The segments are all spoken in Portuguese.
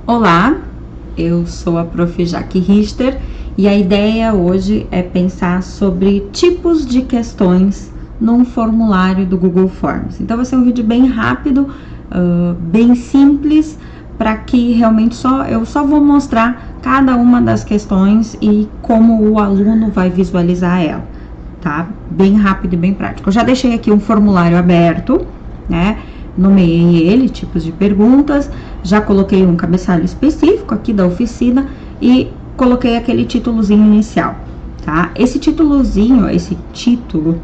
Olá, eu sou a Prof. Jaque Richter e a ideia hoje é pensar sobre tipos de questões num formulário do Google Forms. Então vai ser um vídeo bem rápido, bem simples, para que realmente eu só vou mostrar cada uma das questões e como o aluno vai visualizar ela, tá? Bem rápido e bem prático. Eu já deixei aqui um formulário aberto, né? Nomeei ele, tipos de perguntas, já coloquei um cabeçalho específico aqui da oficina e coloquei aquele títulozinho inicial, tá? Esse títulozinho, esse título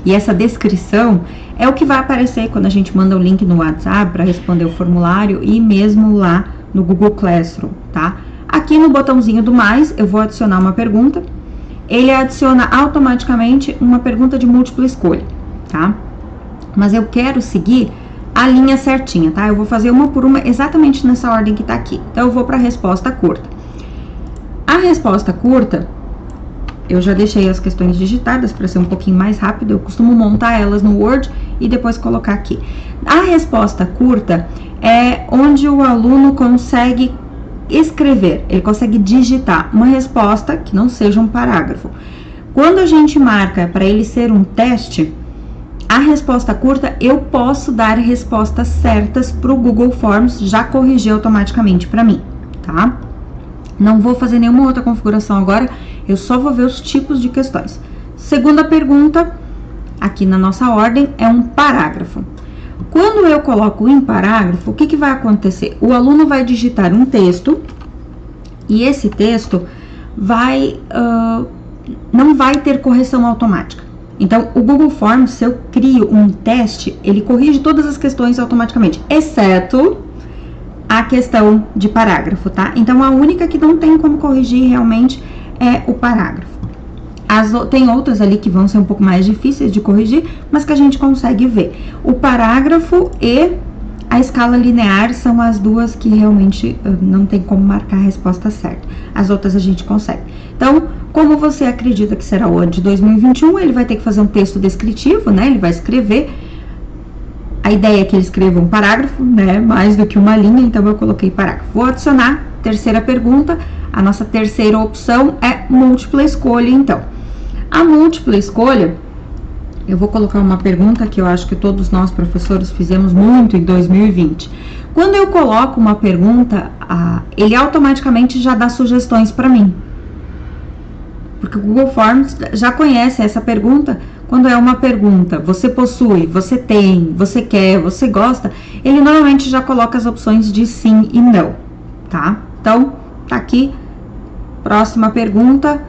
e essa descrição é o que vai aparecer quando a gente manda o link no WhatsApp para responder o formulário e mesmo lá no Google Classroom, tá? Aqui no botãozinho do mais, eu vou adicionar uma pergunta. Ele adiciona automaticamente uma pergunta de múltipla escolha, tá? Mas eu quero seguir a linha certinha, tá? Eu vou fazer uma por uma exatamente nessa ordem que tá aqui. Então, eu vou para a resposta curta. A resposta curta, eu já deixei as questões digitadas para ser um pouquinho mais rápido. Eu costumo montar elas no Word e depois colocar aqui. A resposta curta é onde o aluno consegue escrever, ele consegue digitar uma resposta que não seja um parágrafo. Quando a gente marca para ele ser um teste, a resposta curta, eu posso dar respostas certas para o Google Forms já corrigir automaticamente para mim, tá? Não vou fazer nenhuma outra configuração agora, eu só vou ver os tipos de questões. Segunda pergunta, aqui na nossa ordem, é um parágrafo. Quando eu coloco em parágrafo, o que vai acontecer? O aluno vai digitar um texto e esse texto não vai ter correção automática. Então, o Google Forms, se eu crio um teste, ele corrige todas as questões automaticamente, exceto a questão de parágrafo, tá? Então, a única que não tem como corrigir realmente é o parágrafo. Tem outras ali que vão ser um pouco mais difíceis de corrigir, mas que a gente consegue ver. O parágrafo e a escala linear são as duas que realmente não tem como marcar a resposta certa. As outras a gente consegue. Então, como você acredita que será o ano de 2021, ele vai ter que fazer um texto descritivo, né? Ele vai escrever. A ideia é que ele escreva um parágrafo, né? Mais do que uma linha, então eu coloquei parágrafo. Vou adicionar terceira pergunta. A nossa terceira opção é múltipla escolha, então. A múltipla escolha, eu vou colocar uma pergunta que eu acho que todos nós professores fizemos muito em 2020. Quando eu coloco uma pergunta, ele automaticamente já dá sugestões para mim. Porque o Google Forms já conhece essa pergunta. Quando é uma pergunta, você possui, você tem, você quer, você gosta, ele normalmente já coloca as opções de sim e não, tá? Então, tá aqui, próxima pergunta,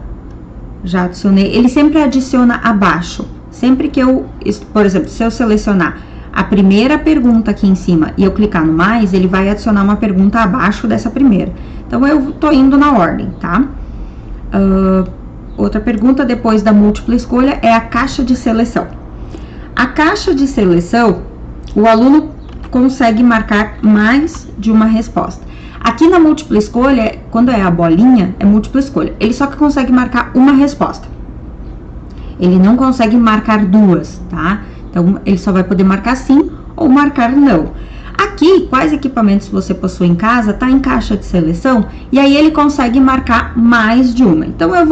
já adicionei. Ele sempre adiciona abaixo. Sempre que por exemplo, se eu selecionar a primeira pergunta aqui em cima e eu clicar no mais, ele vai adicionar uma pergunta abaixo dessa primeira. Então, eu tô indo na ordem, tá? Outra pergunta depois da múltipla escolha é a caixa de seleção. A caixa de seleção, o aluno consegue marcar mais de uma resposta. Aqui na múltipla escolha, quando é a bolinha, é múltipla escolha. Ele só que consegue marcar uma resposta. Ele não consegue marcar duas, tá? Então, ele só vai poder marcar sim ou marcar não. Aqui, quais equipamentos você possui em casa, tá em caixa de seleção, e aí ele consegue marcar mais de uma. Então, eu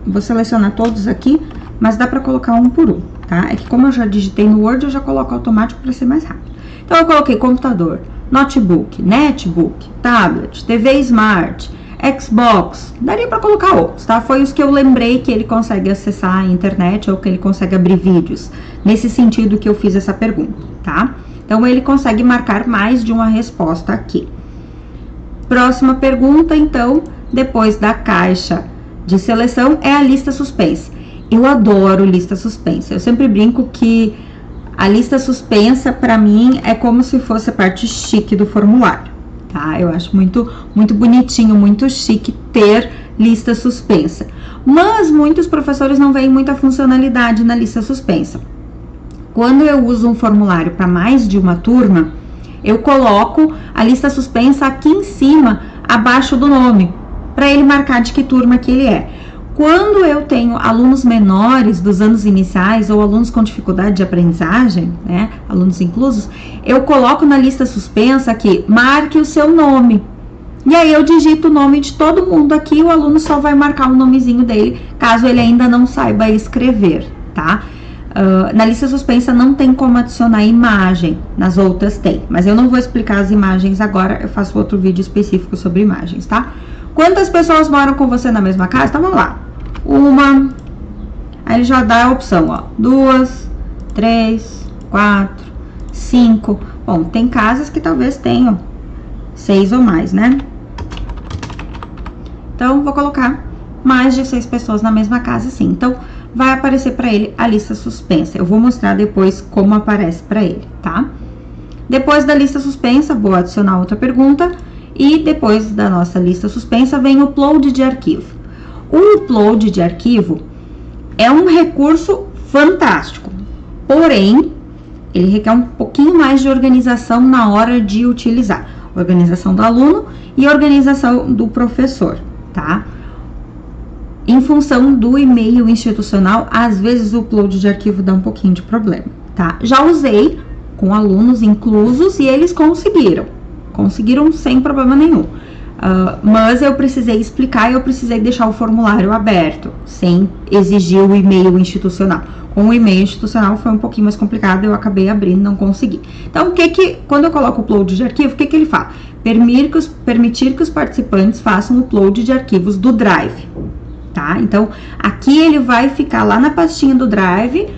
vou selecionar todos aqui, mas dá para colocar um por um, tá? É que como eu já digitei no Word, eu já coloco automático para ser mais rápido. Então, eu coloquei computador, notebook, netbook, tablet, TV Smart, Xbox, daria para colocar outros, tá? Foi os que eu lembrei que ele consegue acessar a internet ou que ele consegue abrir vídeos, nesse sentido que eu fiz essa pergunta, tá? Então, ele consegue marcar mais de uma resposta aqui. Próxima pergunta, então, depois da caixa de seleção, é a lista suspensa. Eu adoro lista suspensa. Eu sempre brinco que a lista suspensa, para mim, é como se fosse a parte chique do formulário, tá? Eu acho muito, muito bonitinho, muito chique ter lista suspensa. Mas muitos professores não veem muita funcionalidade na lista suspensa. Quando eu uso um formulário para mais de uma turma, eu coloco a lista suspensa aqui em cima, abaixo do nome, para ele marcar de que turma que ele é. Quando eu tenho alunos menores dos anos iniciais ou alunos com dificuldade de aprendizagem, né, alunos inclusos, eu coloco na lista suspensa aqui, marque o seu nome. E aí eu digito o nome de todo mundo aqui, o aluno só vai marcar o nomezinho dele, caso ele ainda não saiba escrever, tá? Na lista suspensa não tem como adicionar imagem, nas outras tem, mas eu não vou explicar as imagens agora, eu faço outro vídeo específico sobre imagens, tá? Quantas pessoas moram com você na mesma casa? Então vamos lá. Uma, aí ele já dá a opção, ó, 2, 3, 4, 5. Bom, tem casas que talvez tenham 6 ou mais, né? Então, vou colocar mais de 6 pessoas na mesma casa, sim. Então, vai aparecer para ele a lista suspensa. Eu vou mostrar depois como aparece para ele, tá? Depois da lista suspensa, vou adicionar outra pergunta. E depois da nossa lista suspensa, vem o upload de arquivo. O upload de arquivo é um recurso fantástico, porém, ele requer um pouquinho mais de organização na hora de utilizar. Organização do aluno e organização do professor, tá? Em função do e-mail institucional, às vezes o upload de arquivo dá um pouquinho de problema, tá? Já usei com alunos inclusos e eles conseguiram sem problema nenhum. Mas eu precisei explicar e eu precisei deixar o formulário aberto, sem exigir o e-mail institucional. Com o e-mail institucional foi um pouquinho mais complicado, eu acabei abrindo, não consegui. Então, quando eu coloco o upload de arquivo, o que ele fala? Permitir que os participantes façam o upload de arquivos do Drive, tá? Então, aqui ele vai ficar lá na pastinha do Drive,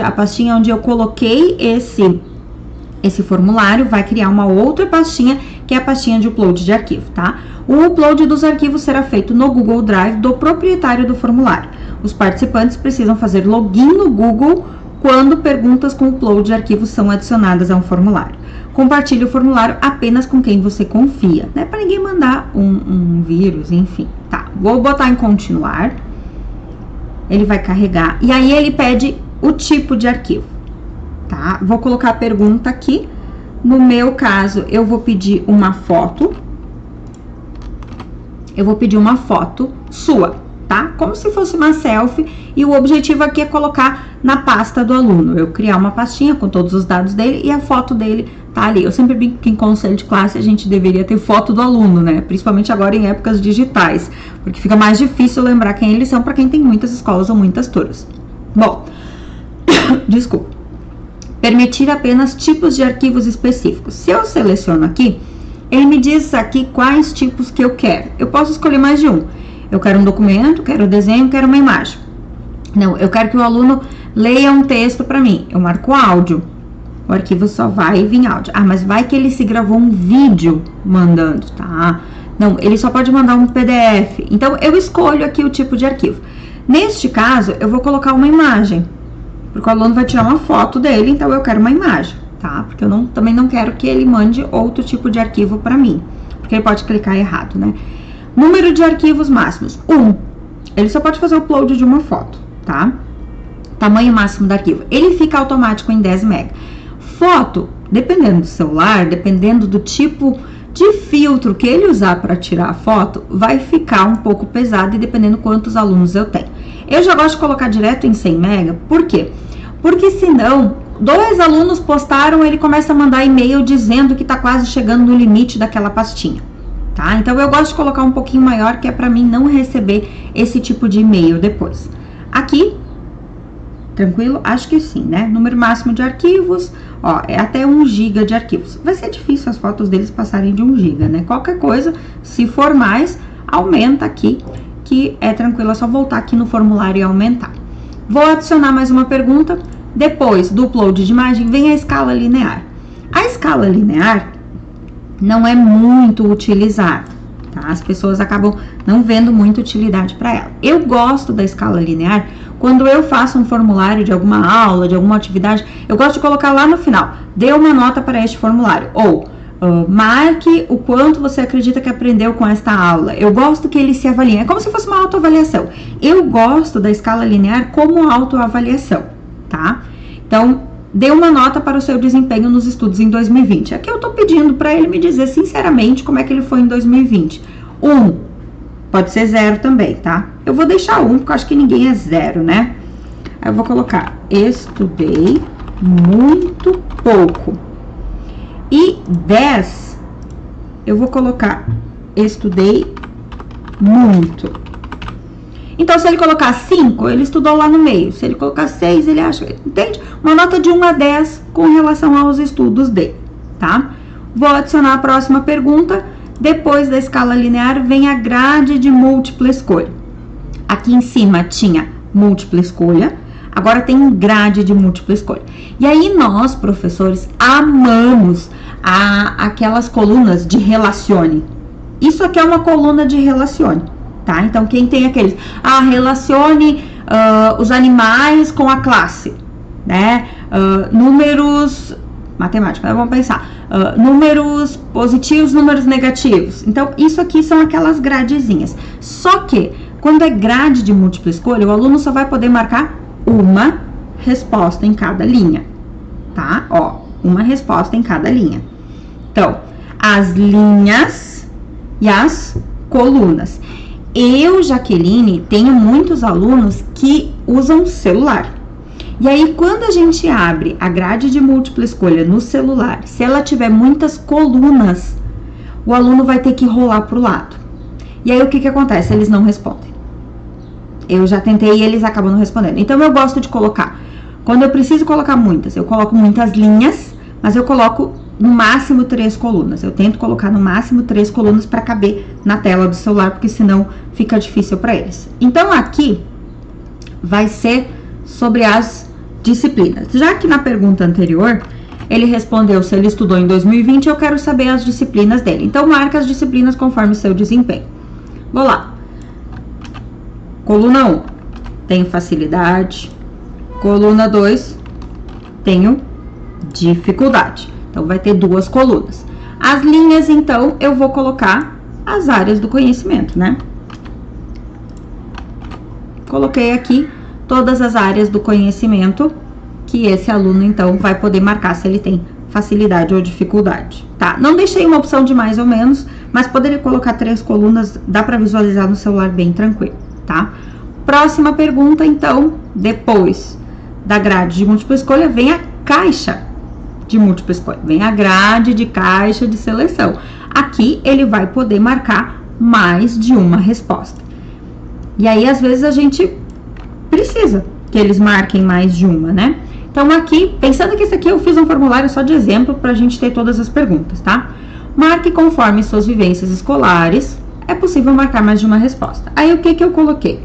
a pastinha onde eu coloquei esse formulário, vai criar uma outra pastinha, que é a pastinha de upload de arquivo, tá? O upload dos arquivos será feito no Google Drive do proprietário do formulário. Os participantes precisam fazer login no Google quando perguntas com upload de arquivos são adicionadas a um formulário. Compartilhe o formulário apenas com quem você confia, né? Para ninguém mandar um vírus, enfim, tá? Vou botar em continuar. Ele vai carregar e aí ele pede o tipo de arquivo, tá? Vou colocar a pergunta aqui. No meu caso, eu vou pedir uma foto. Eu vou pedir uma foto sua, tá? Como se fosse uma selfie. E o objetivo aqui é colocar na pasta do aluno. Eu criar uma pastinha com todos os dados dele e a foto dele tá ali. Eu sempre brinco que em conselho de classe a gente deveria ter foto do aluno, né? Principalmente agora em épocas digitais. Porque fica mais difícil lembrar quem eles são para quem tem muitas escolas ou muitas turmas. Bom, desculpa. Permitir apenas tipos de arquivos específicos. Se eu seleciono aqui, ele me diz aqui quais tipos que eu quero. Eu posso escolher mais de um. Eu quero um documento, quero um desenho, quero uma imagem. Não, eu quero que o aluno leia um texto para mim. Eu marco áudio. O arquivo só vai vir áudio. Ah, mas vai que ele se gravou um vídeo mandando, tá? Não, ele só pode mandar um PDF. Então, eu escolho aqui o tipo de arquivo. Neste caso, eu vou colocar uma imagem. Porque o aluno vai tirar uma foto dele, então eu quero uma imagem, tá? Porque eu também não quero que ele mande outro tipo de arquivo para mim. Porque ele pode clicar errado, né? Número de arquivos máximos, 1. Ele só pode fazer o upload de uma foto, tá? Tamanho máximo do arquivo. Ele fica automático em 10 MB. Foto, dependendo do celular, dependendo do tipo de filtro que ele usar para tirar a foto, vai ficar um pouco pesado e dependendo quantos alunos eu tenho. Eu já gosto de colocar direto em 100 MB, por quê? Porque senão, 2 alunos postaram, ele começa a mandar e-mail dizendo que tá quase chegando no limite daquela pastinha, tá? Então, eu gosto de colocar um pouquinho maior, que é para mim não receber esse tipo de e-mail depois. Aqui, tranquilo? Acho que sim, né? Número máximo de arquivos, ó, é até 1 GB de arquivos. Vai ser difícil as fotos deles passarem de 1 GB, né? Qualquer coisa, se for mais, aumenta aqui, que é tranquilo, é só voltar aqui no formulário e aumentar. Vou adicionar mais uma pergunta. Depois do upload de imagem, vem a escala linear. A escala linear não é muito utilizada, tá? As pessoas acabam não vendo muita utilidade para ela. Eu gosto da escala linear quando eu faço um formulário de alguma aula, de alguma atividade, eu gosto de colocar lá no final, dê uma nota para este formulário, ou marque o quanto você acredita que aprendeu com esta aula. Eu gosto que ele se avalie, é como se fosse uma autoavaliação. Eu gosto da escala linear como autoavaliação, tá? Então, dê uma nota para o seu desempenho nos estudos em 2020. Aqui eu tô pedindo para ele me dizer sinceramente como é que ele foi em 2020. Pode ser 0 também, tá? Eu vou deixar 1, porque eu acho que ninguém é 0, né? Aí eu vou colocar estudei muito pouco. E 10, eu vou colocar estudei muito. Então, se ele colocar 5, ele estudou lá no meio. Se ele colocar 6, ele acha... Entende? Uma nota de 1 a 10 com relação aos estudos dele, tá? Vou adicionar a próxima pergunta. Depois da escala linear, vem a grade de múltipla escolha. Aqui em cima tinha múltipla escolha. Agora tem grade de múltipla escolha. E aí nós, professores, amamos aquelas colunas de relacione. Isso aqui é uma coluna de relacione, tá? Então, quem tem aqueles... relacione os animais com a classe, né? Números... Matemática, né? Vamos pensar. Números positivos, números negativos. Então, isso aqui são aquelas gradezinhas. Só que, quando é grade de múltipla escolha, o aluno só vai poder marcar uma resposta em cada linha, tá? Ó, uma resposta em cada linha. Então, as linhas e as colunas. Eu, Jaqueline, tenho muitos alunos que usam celular. E aí, quando a gente abre a grade de múltipla escolha no celular, se ela tiver muitas colunas, o aluno vai ter que rolar para o lado. E aí, o que que acontece? Eles não respondem. Eu já tentei e eles acabam não respondendo. Então, eu gosto de colocar. Quando eu preciso colocar muitas, eu coloco muitas linhas, mas eu coloco no máximo 3 colunas. Eu tento colocar no máximo 3 colunas para caber na tela do celular, porque senão fica difícil para eles. Então, aqui vai ser sobre as disciplinas. Já que na pergunta anterior, ele respondeu se ele estudou em 2020, eu quero saber as disciplinas dele. Então, marca as disciplinas conforme seu desempenho. Vou lá. Coluna 1, tenho facilidade. Coluna 2, tenho dificuldade. Então, vai ter 2 colunas. As linhas, então, eu vou colocar as áreas do conhecimento, né? Coloquei aqui todas as áreas do conhecimento que esse aluno, então, vai poder marcar se ele tem facilidade ou dificuldade, tá? Não deixei uma opção de mais ou menos, mas poderia colocar 3 colunas, dá para visualizar no celular bem tranquilo, tá? Próxima pergunta, então, depois da grade de múltipla escolha, vem a caixa de múltipla escolha, vem a grade de caixa de seleção. Aqui, ele vai poder marcar mais de uma resposta. E aí, às vezes, a gente precisa que eles marquem mais de uma, né? Então, aqui, pensando que esse aqui eu fiz um formulário só de exemplo pra gente ter todas as perguntas, tá? Marque conforme suas vivências escolares, é possível marcar mais de uma resposta. Aí, o que que eu coloquei?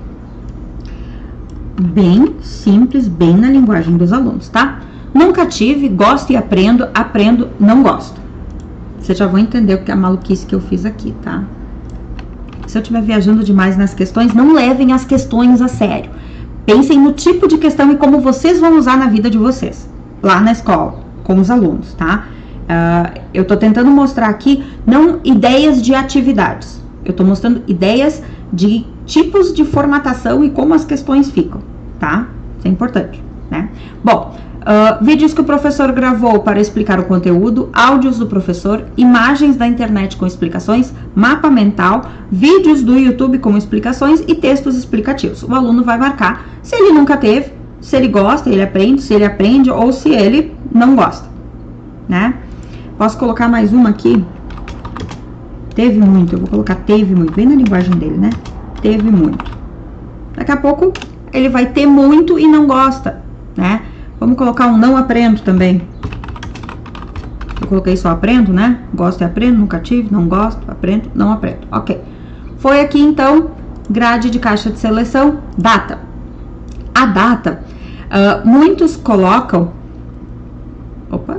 Bem simples, bem na linguagem dos alunos, tá? Nunca tive, gosto e aprendo, aprendo, não gosto. Vocês já vão entender o que é a maluquice que eu fiz aqui, tá? Se eu estiver viajando demais nas questões, não levem as questões a sério. Pensem no tipo de questão e como vocês vão usar na vida de vocês, lá na escola, com os alunos, tá? Eu tô tentando mostrar aqui, não ideias de atividades. Eu tô mostrando ideias de tipos de formatação e como as questões ficam, tá? Isso é importante, né? Bom, vídeos que o professor gravou para explicar o conteúdo, áudios do professor, imagens da internet com explicações, mapa mental, vídeos do YouTube com explicações e textos explicativos. O aluno vai marcar se ele nunca teve, se ele gosta, ele aprende, se ele aprende ou se ele não gosta, né? Posso colocar mais uma aqui? Teve muito, eu vou colocar teve muito, bem na linguagem dele, né? Teve muito. Daqui a pouco ele vai ter muito e não gosta, né? Vamos colocar um não aprendo também. Eu coloquei só aprendo, né? Gosto e aprendo, nunca tive, não gosto, aprendo, não aprendo. Ok. Foi aqui, então, grade de caixa de seleção, data. A data, muitos colocam... Opa.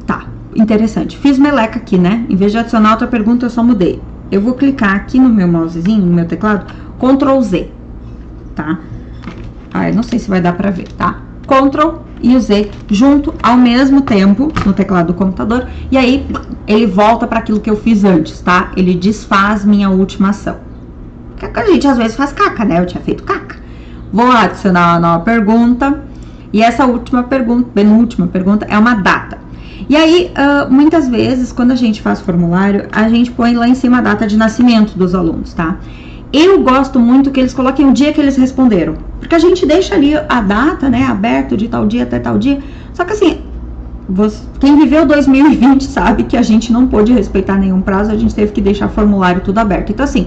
Tá, interessante. Fiz meleca aqui, né? Em vez de adicionar outra pergunta, eu só mudei. Eu vou clicar aqui no meu mousezinho, no meu teclado, Ctrl Z, tá? Eu não sei se vai dar pra ver, tá? Ctrl e o Z junto ao mesmo tempo no teclado do computador. E aí, ele volta para aquilo que eu fiz antes, tá? Ele desfaz minha última ação. Porque a gente às vezes faz caca, né? Eu tinha feito caca. Vou adicionar uma nova pergunta. E essa última pergunta, penúltima pergunta, é uma data. E aí, muitas vezes, quando a gente faz formulário, a gente põe lá em cima a data de nascimento dos alunos, tá? Eu gosto muito que eles coloquem o dia que eles responderam, porque a gente deixa ali a data, né, aberto de tal dia até tal dia. Só que assim, quem viveu 2020 sabe que a gente não pôde respeitar nenhum prazo, a gente teve que deixar formulário tudo aberto. Então assim,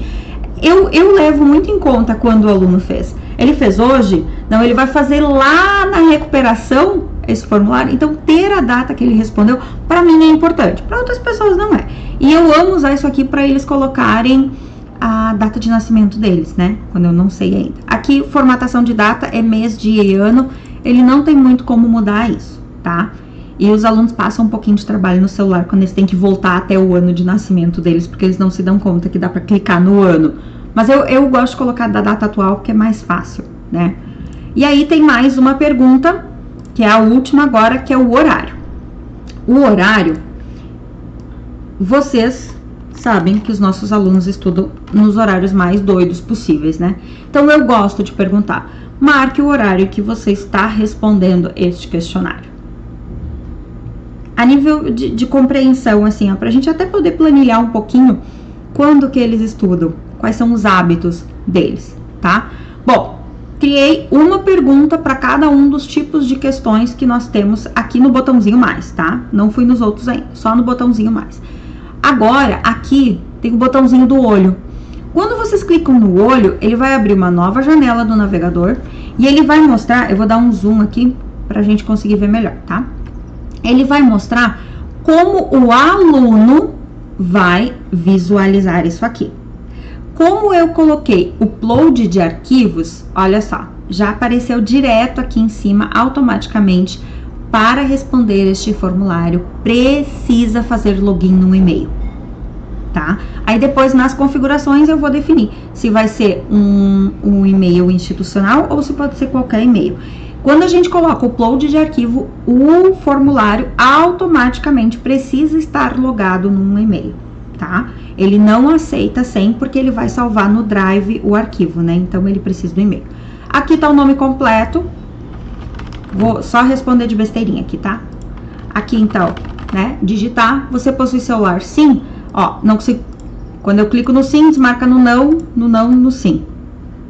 eu levo muito em conta quando o aluno fez. Ele fez hoje? Não, ele vai fazer lá na recuperação esse formulário. Então, ter a data que ele respondeu, para mim é importante. Para outras pessoas não é. E eu amo usar isso aqui para eles colocarem a data de nascimento deles, né? Quando eu não sei ainda. Aqui, formatação de data é mês, dia e ano. Ele não tem muito como mudar isso, tá? E os alunos passam um pouquinho de trabalho no celular quando eles têm que voltar até o ano de nascimento deles, porque eles não se dão conta que dá para clicar no ano. Mas eu gosto de colocar da data atual, porque é mais fácil, né? E aí tem mais uma pergunta, que é a última agora, que é o horário. O horário, vocês sabem que os nossos alunos estudam nos horários mais doidos possíveis, né? Então, eu gosto de perguntar, marque o horário que você está respondendo este questionário. A nível de compreensão, assim, ó, pra gente até poder planilhar um pouquinho quando que eles estudam, quais são os hábitos deles, tá? Bom, criei uma pergunta para cada um dos tipos de questões que nós temos aqui no botãozinho mais, tá? Não fui nos outros ainda, só no botãozinho mais. Agora, aqui tem o botãozinho do olho. Quando vocês clicam no olho, ele vai abrir uma nova janela do navegador e ele vai mostrar, eu vou dar um zoom aqui pra gente conseguir ver melhor, tá? Ele vai mostrar como o aluno vai visualizar isso aqui. Como eu coloquei upload de arquivos, olha só, já apareceu direto aqui em cima, automaticamente. Para responder este formulário, precisa fazer login no e-mail, tá? Aí depois, nas configurações, eu vou definir se vai ser um e-mail institucional ou se pode ser qualquer e-mail. Quando a gente coloca o upload de arquivo, o formulário automaticamente precisa estar logado num e-mail, tá? Ele não aceita sem, porque ele vai salvar no Drive o arquivo, né? Então, ele precisa do e-mail. Aqui tá o nome completo. Vou só responder de besteirinha aqui, tá? Aqui, então, né? Digitar. Você possui celular? Sim. Ó, não consigo. Quando eu clico no sim, desmarca no não, no sim.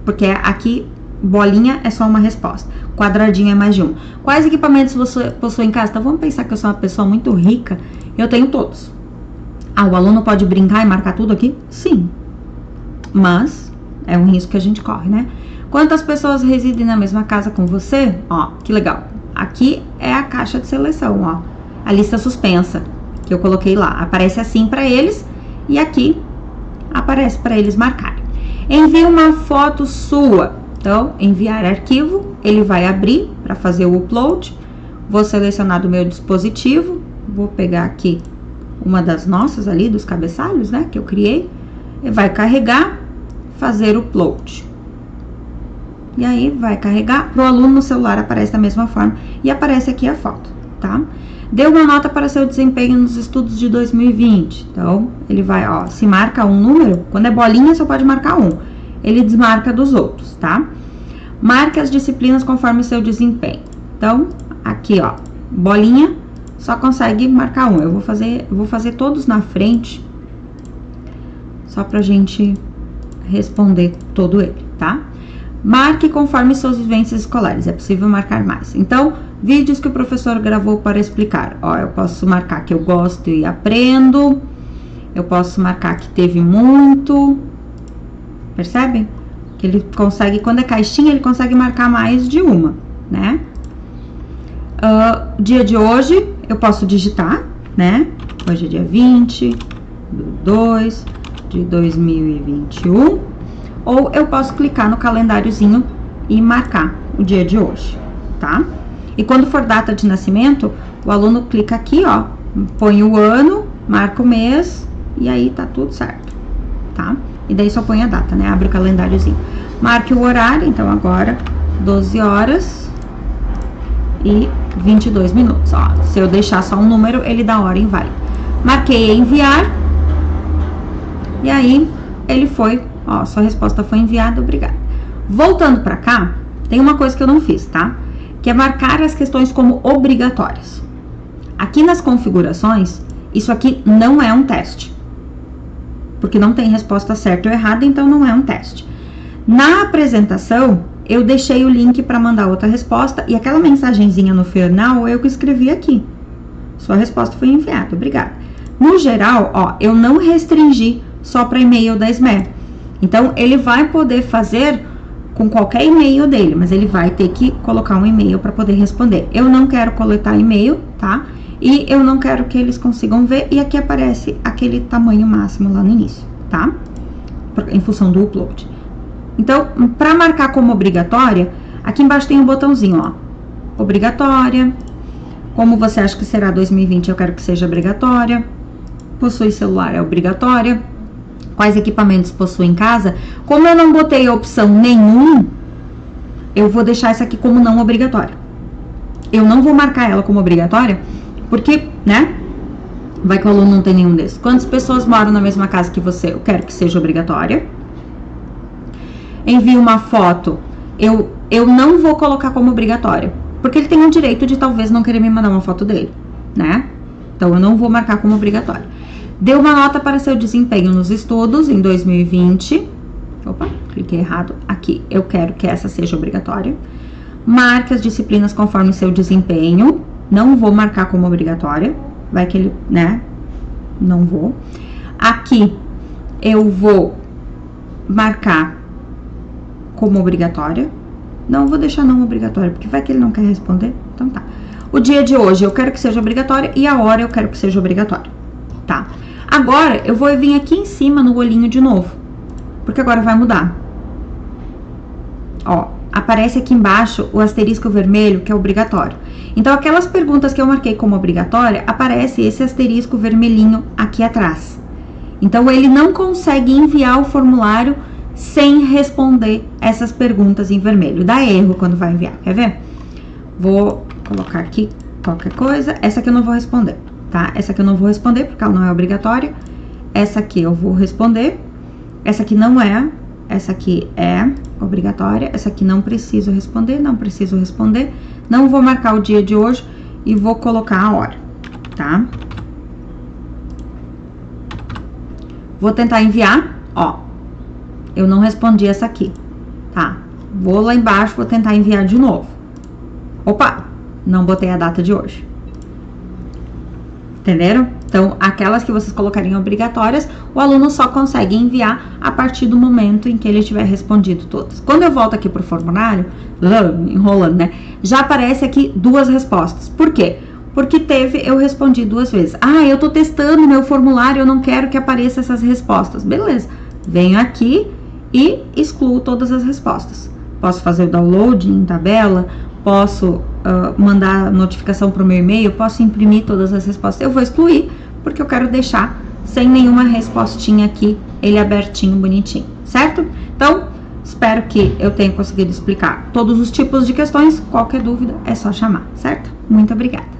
Porque aqui, bolinha é só uma resposta. Quadradinho é mais de um. Quais equipamentos você possui em casa? Então, vamos pensar que eu sou uma pessoa muito rica. Eu tenho todos. Ah, o aluno pode brincar e marcar tudo aqui? Sim. Mas é um risco que a gente corre, né? Quantas pessoas residem na mesma casa com você? Ó, que legal. Aqui é a caixa de seleção, ó. A lista suspensa que eu coloquei lá. Aparece assim para eles e aqui aparece para eles marcarem. Envie uma foto sua. Então, enviar arquivo. Ele vai abrir para fazer o upload. Vou selecionar do meu dispositivo. Vou pegar aqui uma das nossas ali, dos cabeçalhos, né, que eu criei. Ele vai carregar, fazer o upload. E aí, vai carregar. Pro aluno no celular aparece da mesma forma. E aparece aqui a foto, tá? Deu uma nota para seu desempenho nos estudos de 2020. Então, ele vai, ó, se marca um número, quando é bolinha, só pode marcar um. Ele desmarca dos outros, tá? Marque as disciplinas conforme seu desempenho. Então, aqui, ó, bolinha, só consegue marcar um. Eu vou fazer todos na frente, só pra gente responder todo ele, tá? Marque conforme suas vivências escolares, é possível marcar mais. Então, vídeos que o professor gravou para explicar. Ó, eu posso marcar que eu gosto e aprendo. Eu posso marcar que teve muito. Percebem? Que ele consegue, quando é caixinha, ele consegue marcar mais de uma, né? Dia de hoje, eu posso digitar, né? Hoje é dia 20/2 de 2021. Ou eu posso clicar no calendáriozinho e marcar o dia de hoje, tá? E quando for data de nascimento, o aluno clica aqui, ó, põe o ano, marca o mês e aí tá tudo certo, tá? E daí só põe a data, né? Abre o calendáriozinho. Marque o horário, então agora 12 horas e 22 minutos, ó. Se eu deixar só um número, ele dá hora e vai. Marquei enviar. E aí, ele foi, ó, sua resposta foi enviada, obrigada. Voltando pra cá, tem uma coisa que eu não fiz, tá? Que é marcar as questões como obrigatórias. Aqui nas configurações, isso aqui não é um teste, porque não tem resposta certa ou errada, então não é um teste. Na apresentação, eu deixei o link para mandar outra resposta e aquela mensagenzinha no final eu que escrevi aqui. Sua resposta foi enviada, obrigada. No geral, ó, eu não restringi só para e-mail da SME. Então, ele vai poder fazer com qualquer e-mail dele, mas ele vai ter que colocar um e-mail para poder responder. Eu não quero coletar e-mail, tá? E eu não quero que eles consigam ver, e aqui aparece aquele tamanho máximo lá no início, tá? Em função do upload. Então, para marcar como obrigatória, aqui embaixo tem um botãozinho, ó. Obrigatória. Como você acha que será 2020, eu quero que seja obrigatória. Possui celular, é obrigatória. Quais equipamentos possui em casa? Como eu não botei a opção nenhum, eu vou deixar essa aqui como não obrigatória. Eu não vou marcar ela como obrigatória, porque, né? Vai que o aluno não tem nenhum desses. Quantas pessoas moram na mesma casa que você? Eu quero que seja obrigatória. Envie uma foto. Eu não vou colocar como obrigatória, porque ele tem o direito de talvez não querer me mandar uma foto dele, né? Então, eu não vou marcar como obrigatória. Deu uma nota para seu desempenho nos estudos em 2020. Opa, cliquei errado. Aqui, eu quero que essa seja obrigatória. Marque as disciplinas conforme seu desempenho. Não vou marcar como obrigatória. Vai que ele, né? Não vou. Aqui, eu vou marcar como obrigatória. Não vou deixar não obrigatória, porque vai que ele não quer responder. Então tá. O dia de hoje eu quero que seja obrigatória e a hora eu quero que seja obrigatória. Tá? Agora, eu vou vir aqui em cima no olhinho de novo, porque agora vai mudar. Ó, aparece aqui embaixo o asterisco vermelho, que é obrigatório. Então, aquelas perguntas que eu marquei como obrigatória, aparece esse asterisco vermelhinho aqui atrás. Então, ele não consegue enviar o formulário sem responder essas perguntas em vermelho. Dá erro quando vai enviar, quer ver? Vou colocar aqui qualquer coisa. Essa aqui eu não vou responder. Tá? Essa aqui eu não vou responder, porque ela não é obrigatória. Essa aqui eu vou responder. Essa aqui não é. Essa aqui é obrigatória. Essa aqui não preciso responder, não preciso responder. Não vou marcar o dia de hoje e vou colocar a hora, tá? Vou tentar enviar, ó. Eu não respondi essa aqui, tá? Vou lá embaixo, vou tentar enviar de novo. Opa, não botei a data de hoje. Entenderam? Então, aquelas que vocês colocariam obrigatórias, o aluno só consegue enviar a partir do momento em que ele tiver respondido todas. Quando eu volto aqui pro formulário, enrolando, né? Já aparece aqui duas respostas. Por quê? Porque eu respondi duas vezes. Ah, eu tô testando meu formulário, eu não quero que apareça essas respostas. Beleza. Venho aqui e excluo todas as respostas. Posso fazer o download em tabela, posso mandar notificação para o meu e-mail, posso imprimir todas as respostas. Eu vou excluir, porque eu quero deixar sem nenhuma respostinha aqui, ele abertinho, bonitinho, certo? Então, espero que eu tenha conseguido explicar todos os tipos de questões. Qualquer dúvida é só chamar, certo? Muito obrigada!